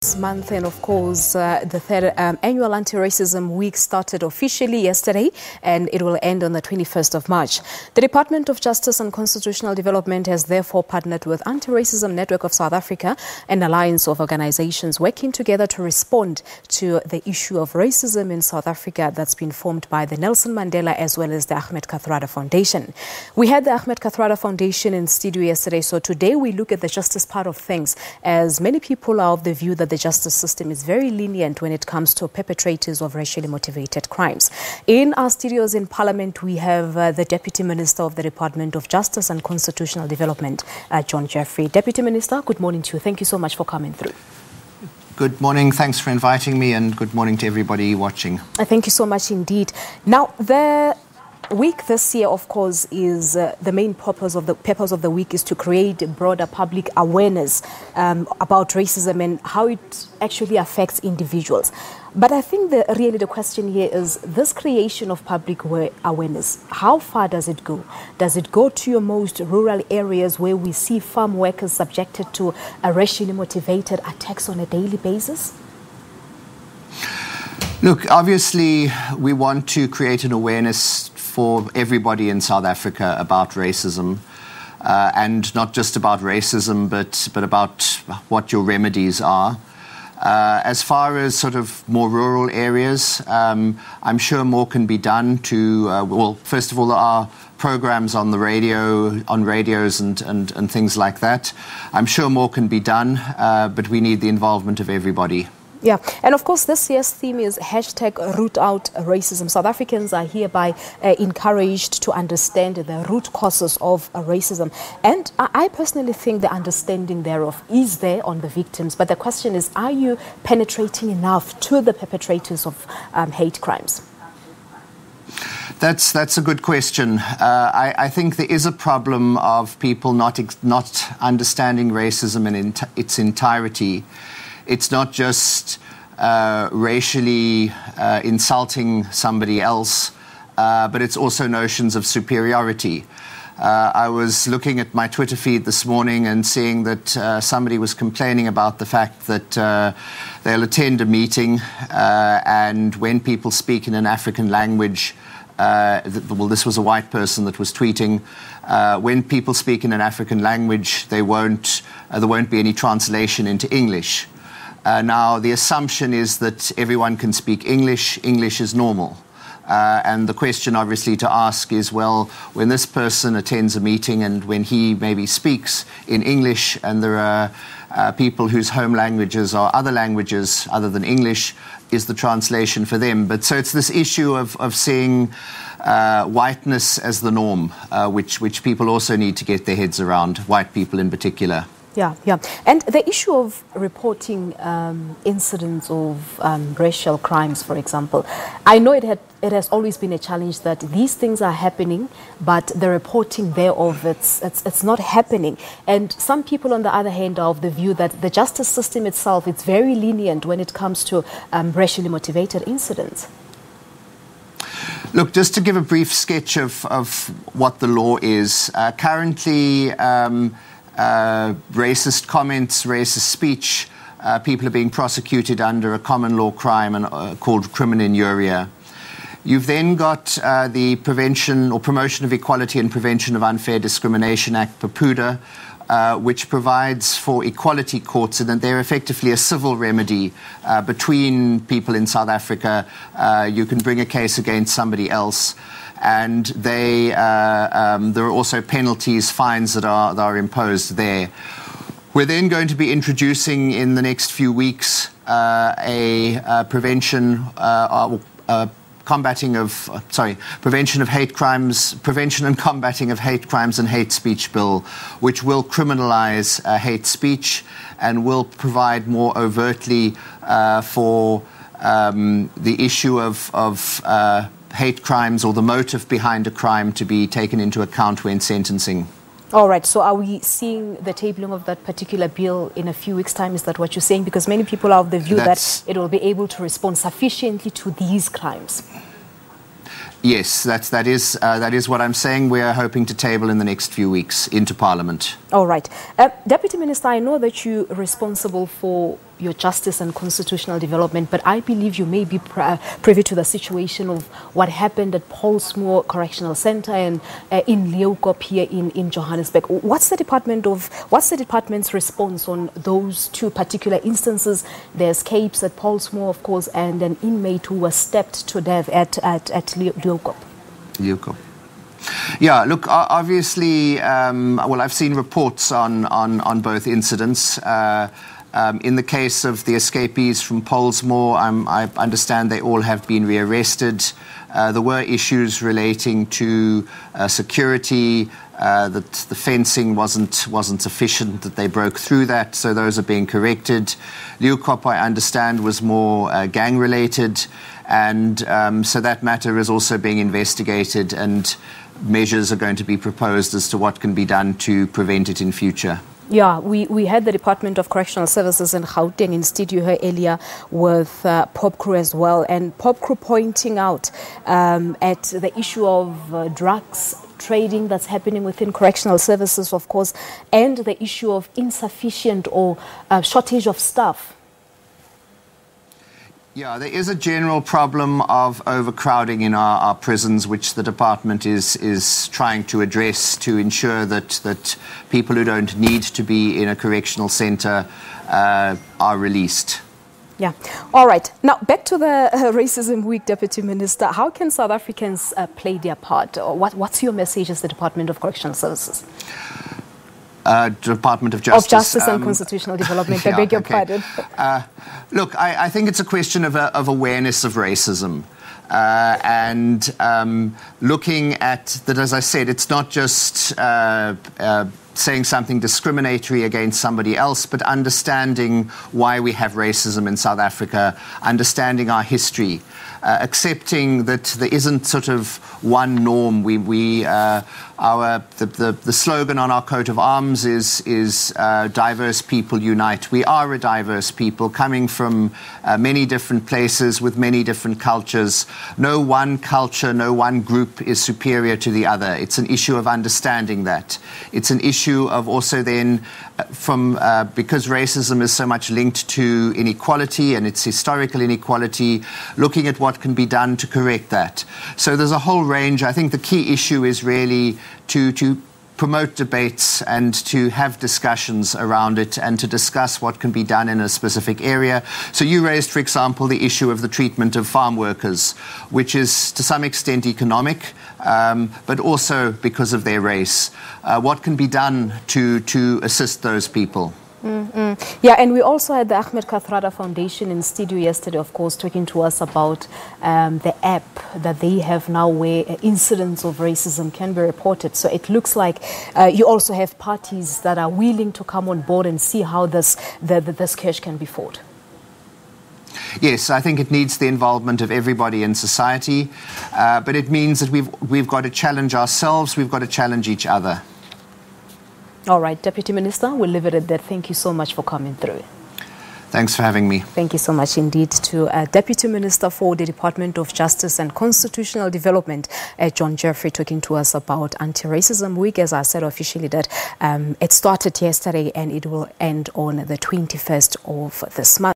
This month, and of course the third annual anti-racism week started officially yesterday and it will end on the 21st of March. The Department of Justice and Constitutional Development has therefore partnered with Anti-Racism Network of South Africa, an alliance of organizations working together to respond to the issue of racism in South Africa that's been formed by the Nelson Mandela as well as the Ahmed Kathrada Foundation. We had the Ahmed Kathrada Foundation in studio yesterday, so today we look at the justice part of things, as many people are of the view that the justice system is very lenient when it comes to perpetrators of racially motivated crimes. In our studios in Parliament, we have the Deputy Minister of the Department of Justice and Constitutional Development, John Jeffery. Deputy Minister, good morning to you. Thank you so much for coming through. Good morning. Thanks for inviting me, and good morning to everybody watching. Thank you so much indeed. Now, the week this year, of course, is the main purpose of the week is to create broader public awareness about racism and how it actually affects individuals. But I think really the question here is this creation of public awareness. How far does it go? Does it go to your most rural areas where we see farm workers subjected to racially motivated attacks on a daily basis? Look, obviously, we want to create an awareness for everybody in South Africa about racism, and not just about racism, but about what your remedies are. As far as sort of more rural areas, I'm sure more can be done to, well, first of all, there are programs on the radio, on radios and things like that. I'm sure more can be done, but we need the involvement of everybody. Yeah, and of course this year's theme is #RootOutRacism. South Africans are hereby encouraged to understand the root causes of racism. And I personally think the understanding thereof is there on the victims. But the question is, are you penetrating enough to the perpetrators of hate crimes? That's a good question. I think there is a problem of people not understanding racism in its entirety. It's not just racially insulting somebody else, but it's also notions of superiority. I was looking at my Twitter feed this morning and seeing that somebody was complaining about the fact that they'll attend a meeting and when people speak in an African language, well, this was a white person that was tweeting, when people speak in an African language, there won't be any translation into English. Now, the assumption is that everyone can speak English. English is normal. And the question, obviously, to ask is, well, when this person attends a meeting and when he maybe speaks in English and there are people whose home languages are other languages other than English, is the translation for them? But so it's this issue of seeing whiteness as the norm, which people also need to get their heads around, white people in particular. Yeah. And the issue of reporting incidents of racial crimes, for example, I know it has always been a challenge that these things are happening, but the reporting thereof, it's not happening. And some people, on the other hand, are of the view that the justice system itself is very lenient when it comes to racially motivated incidents. Look, just to give a brief sketch of what the law is, currently racist comments, racist speech, people are being prosecuted under a common law crime called criminal injuria. You've then got the Prevention or Promotion of Equality and Prevention of Unfair Discrimination Act, PROPUDA, which provides for equality courts, and they're effectively a civil remedy between people in South Africa. You can bring a case against somebody else. And there are also penalties, fines that are imposed there. We're then going to be introducing in the next few weeks prevention of hate crimes, prevention and combating of hate crimes and hate speech bill, which will criminalize hate speech and will provide more overtly for the issue of hate crimes or the motive behind a crime to be taken into account when sentencing. All right, so are we seeing the tabling of that particular bill in a few weeks' time? Is that what you're saying? Because many people are of the view that it will be able to respond sufficiently to these crimes. Yes, that is what I'm saying. We are hoping to table in the next few weeks into Parliament. All right. Deputy Minister, I know that you're responsible for your Justice and Constitutional Development, but I believe you may be privy to the situation of what happened at Pollsmoor Correctional Centre and in Leeuwkop here in Johannesburg. What's the department's response on those two particular instances? The escapes at Pollsmoor, of course, and an inmate who was stabbed to death at Leeuwkop. Yeah, look, obviously, well, I've seen reports on both incidents. In the case of the escapees from Pollsmoor, I understand they all have been rearrested. There were issues relating to security, that the fencing wasn't sufficient, that they broke through that, so those are being corrected. Leeuwkop, I understand, was more gang-related, and so that matter is also being investigated, and measures are going to be proposed as to what can be done to prevent it in future. Yeah, we had the Department of Correctional Services in Gauteng in studio here earlier with POPCRU as well, and POPCRU pointing out at the issue of drugs trading that's happening within correctional services, of course, and the issue of insufficient or shortage of staff. Yeah, there is a general problem of overcrowding in our prisons, which the department is trying to address to ensure that people who don't need to be in a correctional centre are released. Yeah. All right. Now, back to the Racism Week, Deputy Minister. How can South Africans play their part? What's your message as the Department of Correctional Services? Department of Justice. Of Justice and Constitutional Development. I beg your pardon. Look, I think it's a question of awareness of racism. And looking at that, as I said, it's not just saying something discriminatory against somebody else, but understanding why we have racism in South Africa, understanding our history, accepting that there isn't sort of one norm. The slogan on our coat of arms is diverse people unite. We are a diverse people coming from many different places with many different cultures. No one culture, no one group is superior to the other. It's an issue of understanding that. It's an issue of also then because racism is so much linked to inequality and its historical inequality, looking at what can be done to correct that. So there's a whole range. I think the key issue is really to promote debates and to have discussions around it and to discuss what can be done in a specific area. So you raised, for example, the issue of the treatment of farm workers, which is to some extent economic, but also because of their race. What can be done to assist those people? Yeah, and we also had the Ahmed Kathrada Foundation in studio yesterday, of course, talking to us about the app that they have now where incidents of racism can be reported. So it looks like you also have parties that are willing to come on board and see how this case can be fought. Yes, I think it needs the involvement of everybody in society, but it means that we've got to challenge ourselves, we've got to challenge each other. All right, Deputy Minister, we'll leave it at that. Thank you so much for coming through. Thanks for having me. Thank you so much indeed to Deputy Minister for the Department of Justice and Constitutional Development, John Jeffery, talking to us about Anti-Racism Week. As I said officially that it started yesterday and it will end on the 21st of this month.